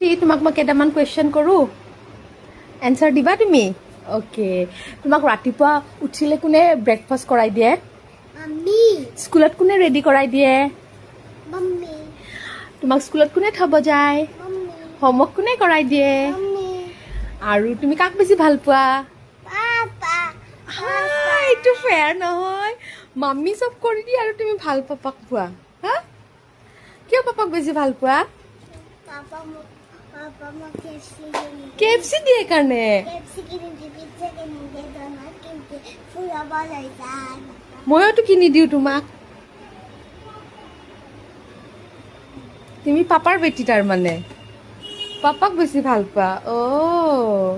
তোমাক মই কেইটামান কুৱেশ্যন কৰোঁ, এনচাৰ দিবা তুমি? অ'কে। তোমাক ৰাতিপুৱা উঠিলে কোনে ব্ৰেকফাষ্ট কৰাই দিয়ে? মাম্মি স্কুলত কোনে ৰেডি কৰাই দিয়ে? মাম্মি তোমাক স্কুলত কোনে থ'ব যায়? মাম্মি হোমৱৰ্ক কোনে কৰাই দিয়ে? মাম্মি আৰু তুমি কাক বেছি ভাল পোৱা? পাপা এইটো ফেয়াৰ নহয়। মাম্মী চব কৰি দিয়ে আৰু তুমি ভাল পাপাক পোৱা। হা, কিয় পাপাক বেছি ভাল পোৱা? পাপা মোক কেপচি KFC দিয়ে কাৰণে। কিনি দিয়ে পিজ্জা কিনি দিয়ে ডনাট কিনি দিয়ে ফুৰাব লৈ যায় ময়োতো কিনি দিওঁ তোমাক। তুমি পাপাৰ বেটি তাৰমানে, পাপাক বেছি ভাল পোৱা। অ'